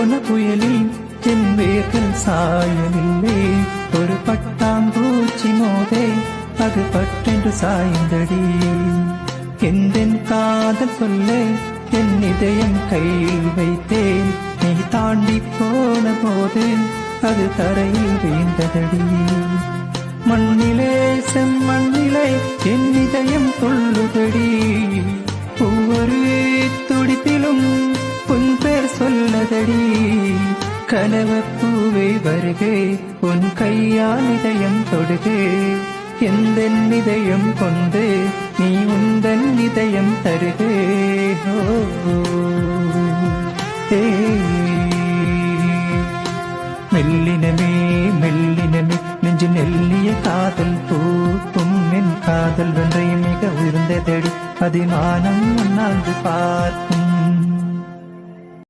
போன புயலில் என் வேர்கள் சாயவில்லை. ஒரு பட்டாம்பூச்சி மோதே அது பட்டென்று சாய்ந்தடி. எந்தென் காதல் சொல்ல என் இதயம் கையில் வைத்தேன். நீ தாண்டி போன போது அது தரையில் வீழ்ந்ததடி. மண்ணிலே செம்மண்ணிலே என் இதயம் கொள்ளுதடி. ஒவ்வொரு துடிப்பிலும் உன் பேர் சொல்லதடி. கனவு பூவே வருகே, உன் கையால் இதயம் தொடுகே. எந்தன் இதயம் கொண்டு நீ உந்தன் இதயம் தருகே. ஓ